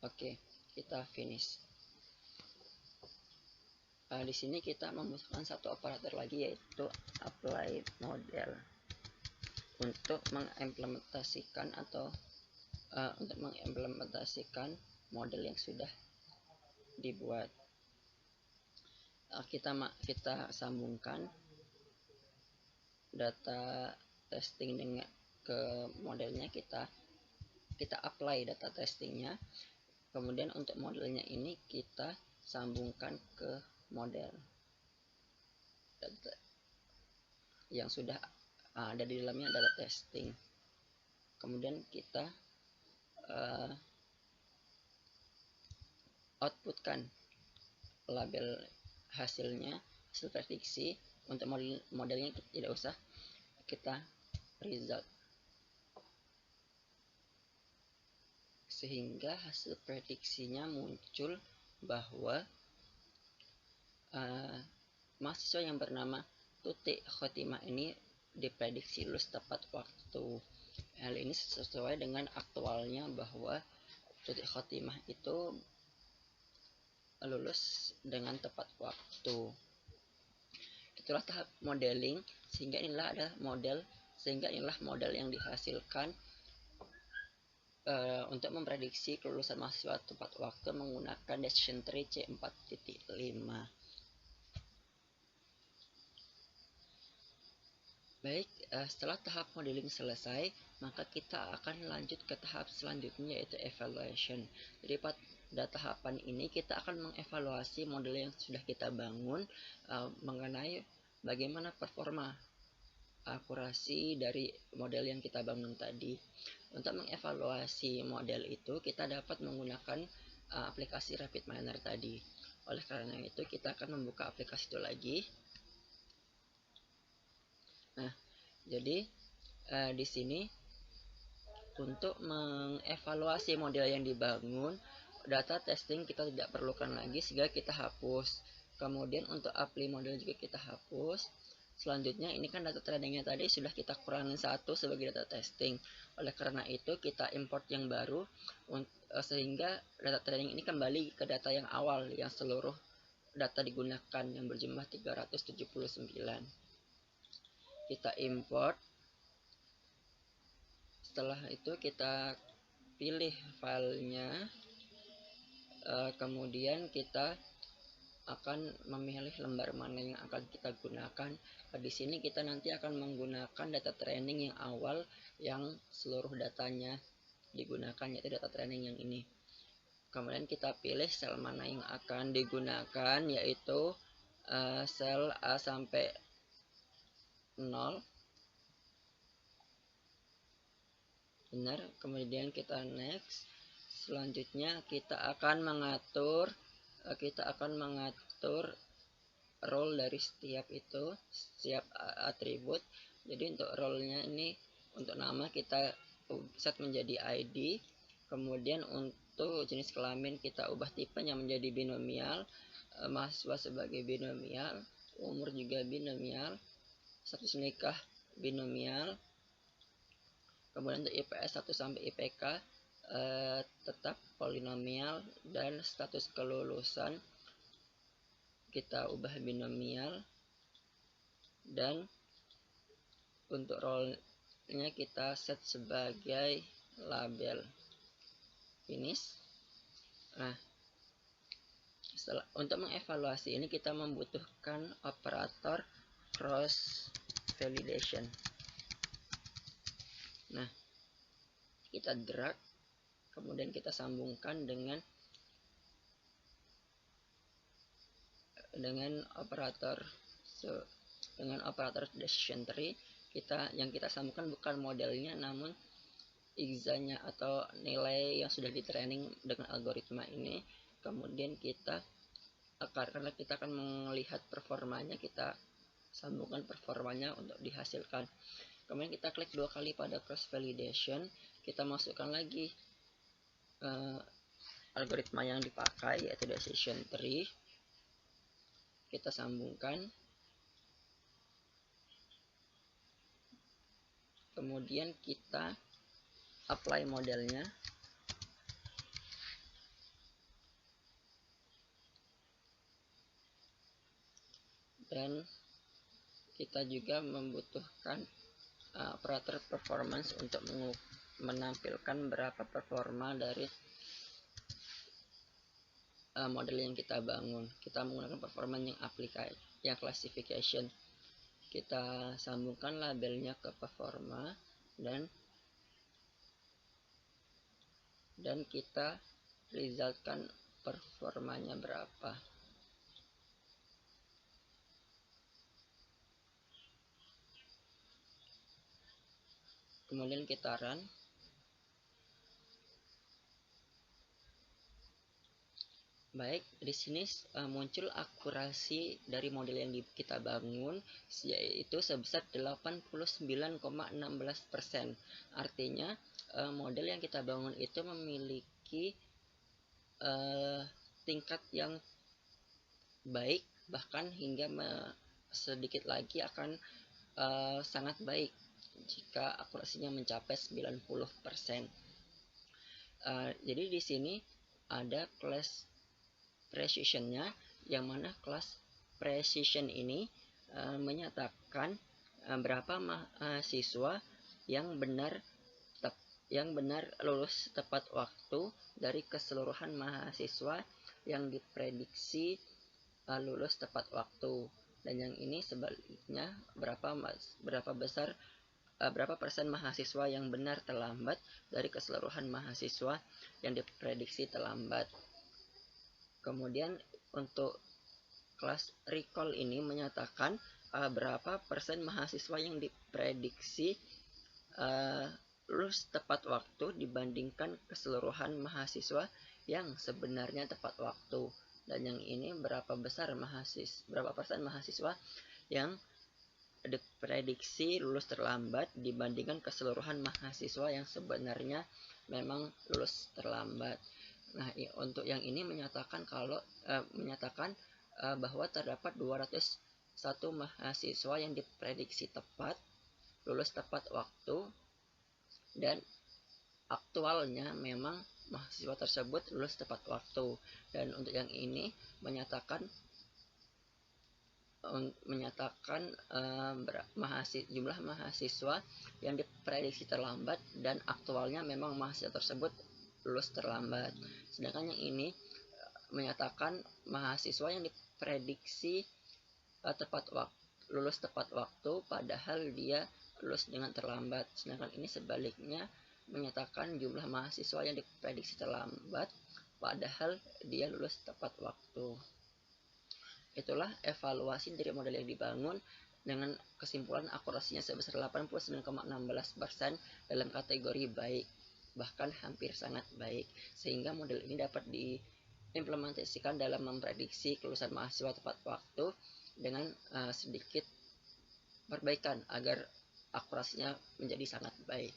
Speaker 1: Oke, kita finish. Di sini kita membutuhkan satu operator lagi, yaitu apply model untuk mengimplementasikan model yang sudah dibuat. Kita sambungkan data testing dengan ke modelnya, kita apply data testingnya, kemudian untuk modelnya ini kita sambungkan ke model data yang sudah ada di dalamnya data testing. Kemudian kita outputkan label hasil prediksi. Untuk modelnya tidak usah, kita result, sehingga hasil prediksinya muncul bahwa mahasiswa yang bernama Tuti Khotimah ini diprediksi lulus tepat waktu. Hal ini sesuai dengan aktualnya bahwa Tuti Khotimah itu lulus dengan tepat waktu. Itulah tahap modeling, sehingga inilah model yang dihasilkan untuk memprediksi kelulusan mahasiswa tepat waktu menggunakan decision tree C4.5. Baik, setelah tahap modeling selesai, maka kita akan lanjut ke tahap selanjutnya, yaitu evaluation. Jadi pada tahapan ini kita akan mengevaluasi model yang sudah kita bangun mengenai bagaimana performa akurasi dari model yang kita bangun tadi. Untuk mengevaluasi model itu kita dapat menggunakan aplikasi RapidMiner tadi. Oleh karena itu kita akan membuka aplikasi itu lagi. Nah, jadi di sini untuk mengevaluasi model yang dibangun, data testing kita tidak perlukan lagi sehingga kita hapus. Kemudian untuk apply model juga kita hapus. Selanjutnya ini kan data trainingnya tadi sudah kita kurangin 1 sebagai data testing. Oleh karena itu kita import yang baru sehingga data training ini kembali ke data yang awal yang seluruh data digunakan yang berjumlah 379. Kita import. Setelah itu kita pilih filenya, kemudian kita akan memilih lembar mana yang akan kita gunakan. Di sini kita nanti akan menggunakan data training yang awal yang seluruh datanya digunakan, yaitu data training yang ini. Kemudian kita pilih sel mana yang akan digunakan, yaitu sel A sampai 0. Benar, kemudian kita next. Selanjutnya kita akan mengatur role dari setiap atribut. Jadi untuk role-nya ini, untuk nama kita set menjadi ID, kemudian untuk jenis kelamin kita ubah tipenya menjadi binomial, mahasiswa sebagai binomial, umur juga binomial, status nikah binomial, kemudian untuk IPS 1 sampai IPK tetap polinomial, dan status kelulusan kita ubah binomial, dan untuk role-nya kita set sebagai label. Finish. Nah, untuk mengevaluasi ini kita membutuhkan operator cross validation. Nah, kita drag, kemudian kita sambungkan dengan operator decision tree. Yang kita sambungkan bukan modelnya, namun IGZA-nya atau nilai yang sudah di training dengan algoritma ini. Kemudian kita, karena kita akan melihat performanya, kita sambungkan performanya untuk dihasilkan. Kemudian kita klik 2 kali pada cross validation, kita masukkan lagi algoritma yang dipakai, yaitu decision tree. Kita sambungkan, kemudian kita apply modelnya, dan kita juga membutuhkan operator performance untuk menampilkan berapa performa dari model yang kita bangun. Kita menggunakan performa yang classification. Kita sambungkan labelnya ke performa, dan kita resultkan performanya berapa. Kemudian kita run. Baik, di sini muncul akurasi dari model yang kita bangun, yaitu sebesar 89,16%. Artinya model yang kita bangun itu memiliki tingkat yang baik, bahkan hingga sedikit lagi akan sangat baik jika akurasinya mencapai 90%. Jadi di sini ada class precision-nya, yang mana kelas precision ini menyatakan berapa mahasiswa yang benar lulus tepat waktu dari keseluruhan mahasiswa yang diprediksi lulus tepat waktu. Dan yang ini sebaliknya, berapa persen mahasiswa yang benar terlambat dari keseluruhan mahasiswa yang diprediksi terlambat. Kemudian untuk kelas recall ini menyatakan berapa persen mahasiswa yang diprediksi lulus tepat waktu dibandingkan keseluruhan mahasiswa yang sebenarnya tepat waktu. Dan yang ini berapa persen mahasiswa yang diprediksi lulus terlambat dibandingkan keseluruhan mahasiswa yang sebenarnya memang lulus terlambat. Nah, untuk yang ini menyatakan bahwa terdapat 201 mahasiswa yang diprediksi tepat lulus tepat waktu, dan aktualnya memang mahasiswa tersebut lulus tepat waktu. Dan untuk yang ini menyatakan jumlah mahasiswa yang diprediksi terlambat dan aktualnya memang mahasiswa tersebut lulus terlambat. Sedangkan yang ini menyatakan mahasiswa yang diprediksi lulus tepat waktu padahal dia lulus dengan terlambat. Sedangkan ini sebaliknya, menyatakan jumlah mahasiswa yang diprediksi terlambat padahal dia lulus tepat waktu. Itulah evaluasi dari model yang dibangun dengan kesimpulan akurasinya sebesar 89,16% dalam kategori baik, bahkan hampir sangat baik, sehingga model ini dapat diimplementasikan dalam memprediksi kelulusan mahasiswa tepat waktu dengan sedikit perbaikan agar akurasinya menjadi sangat baik.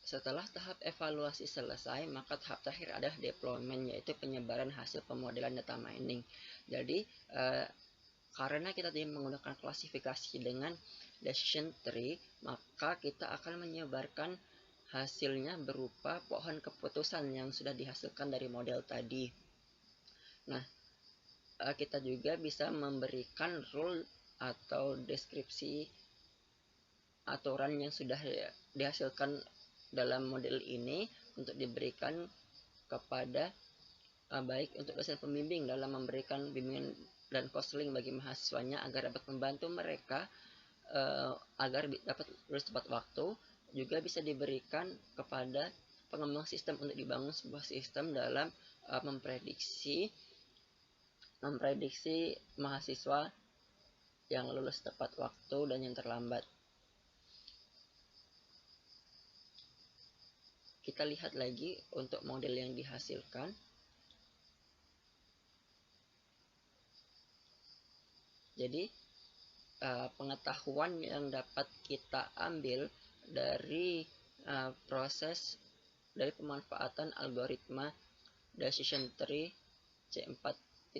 Speaker 1: Setelah tahap evaluasi selesai, maka tahap terakhir adalah deployment, yaitu penyebaran hasil pemodelan data mining. Jadi karena kita tidak menggunakan klasifikasi dengan decision tree, maka kita akan menyebarkan hasilnya berupa pohon keputusan yang sudah dihasilkan dari model tadi. Nah, kita juga bisa memberikan rule atau deskripsi aturan yang sudah dihasilkan dalam model ini untuk diberikan kepada baik untuk dosen pembimbing dalam memberikan bimbingan dan konseling bagi mahasiswanya agar dapat membantu mereka agar dapat lulus tepat waktu, juga bisa diberikan kepada pengembang sistem untuk dibangun sebuah sistem dalam memprediksi mahasiswa yang lulus tepat waktu dan yang terlambat. Kita lihat lagi untuk model yang dihasilkan. Jadi pengetahuan yang dapat kita ambil dari proses dari pemanfaatan algoritma decision tree C4.5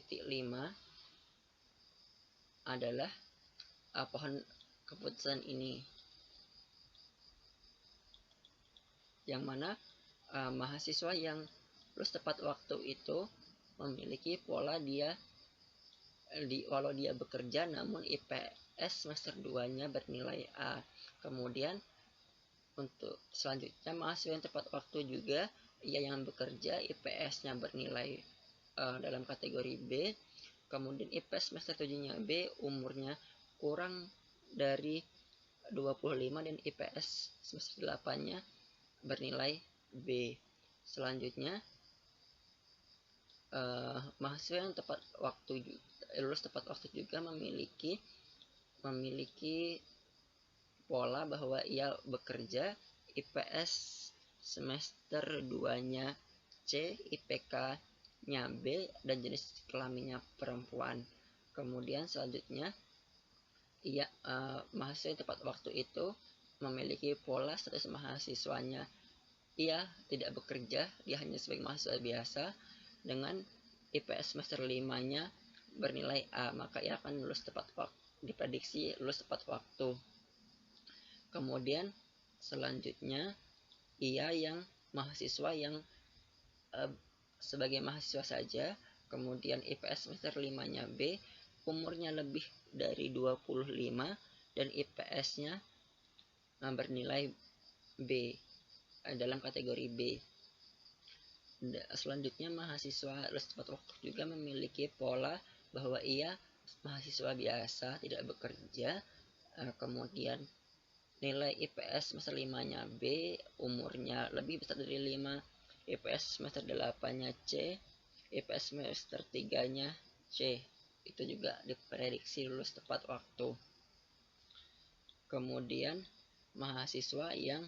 Speaker 1: adalah pohon keputusan ini, yang mana mahasiswa yang lulus tepat waktu itu memiliki pola walau dia bekerja namun IPS semester 2-nya bernilai A. Kemudian untuk selanjutnya mahasiswa yang tepat waktu juga ia yang bekerja IPS-nya bernilai dalam kategori B. Kemudian IPS semester 7-nya B, umurnya kurang dari 25 dan IPS semester 8-nya bernilai B. Selanjutnya mahasiswa yang lulus tepat waktu juga memiliki pola bahwa ia bekerja IPS semester 2-nya C, IPK-nya B, dan jenis kelaminnya perempuan. Kemudian selanjutnya mahasiswa yang tepat waktu itu memiliki pola status mahasiswanya ia tidak bekerja, dia hanya sebagai mahasiswa biasa dengan IPS semester 5-nya bernilai A, maka ia akan lulus tepat waktu, diprediksi lulus tepat waktu. Kemudian selanjutnya ia yang mahasiswa yang sebagai mahasiswa saja, kemudian IPS semester 5-nya B, umurnya lebih dari 25 dan IPS-nya bernilai B dalam kategori B. Selanjutnya mahasiswa lulus tepat waktu juga memiliki pola bahwa ia mahasiswa biasa tidak bekerja, kemudian nilai IPS semester 5-nya B, umurnya lebih besar dari 5, IPS semester 8-nya C, IPS semester 3-nya C. Itu juga diprediksi lulus tepat waktu. Kemudian mahasiswa yang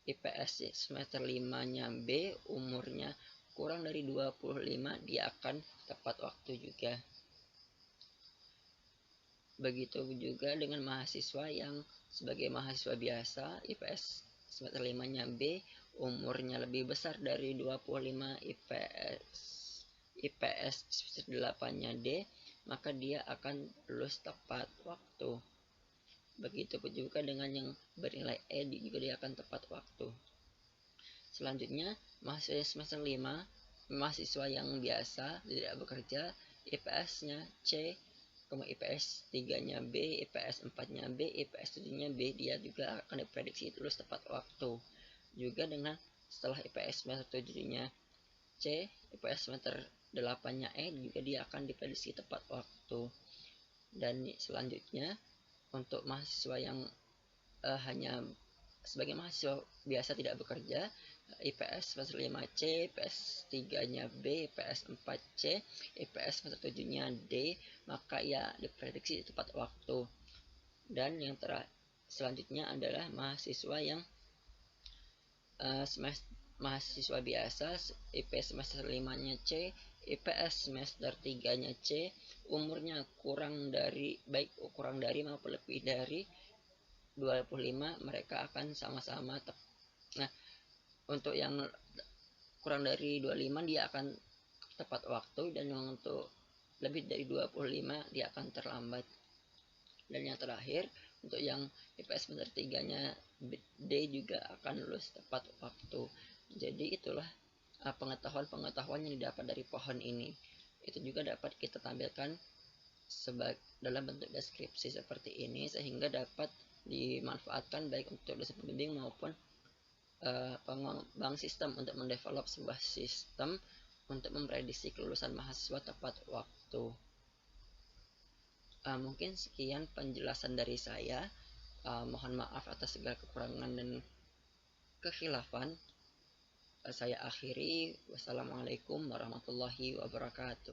Speaker 1: IPS semester 5-nya B, umurnya kurang dari 25, dia akan tepat waktu juga. Begitu juga dengan mahasiswa yang sebagai mahasiswa biasa, IPS semester 5-nya B, umurnya lebih besar dari 25, IPS semester 8-nya D, maka dia akan lulus tepat waktu. Begitu juga dengan yang bernilai E, juga dia akan tepat waktu. Selanjutnya mahasiswa semester 5, mahasiswa yang biasa tidak bekerja, IPS-nya C, kemudian IPS 3-nya B, IPS 4-nya B, IPS 7-nya B, dia juga akan diprediksi lulus tepat waktu. Juga dengan setelah IPS semester 7-nya C, IPS semester 8-nya E, juga dia akan diprediksi tepat waktu. Dan selanjutnya untuk mahasiswa yang hanya sebagai mahasiswa biasa tidak bekerja, IPS semester 5C, IPS 3-nya B, IPS 4C, IPS semester 7-nya D, maka ia diprediksi tepat waktu. Dan yang selanjutnya adalah mahasiswa yang mahasiswa biasa, IPS semester 5-nya C, IPS semester 3-nya C, umurnya kurang dari maupun lebih dari 25, mereka akan sama-sama nah, untuk yang kurang dari 25 dia akan tepat waktu, dan yang untuk lebih dari 25 dia akan terlambat. Dan yang terakhir untuk yang IPS semester 3-nya D juga akan lulus tepat waktu. Jadi itulah pengetahuan yang didapat dari pohon ini. Itu juga dapat kita tampilkan dalam bentuk deskripsi seperti ini, sehingga dapat dimanfaatkan baik untuk dosen pembimbing maupun pengembang sistem untuk mendevelop sebuah sistem untuk memprediksi kelulusan mahasiswa tepat waktu. Mungkin sekian penjelasan dari saya. Mohon maaf atas segala kekurangan dan kekhilafan. Saya akhiri. Wassalamualaikum warahmatullahi wabarakatuh.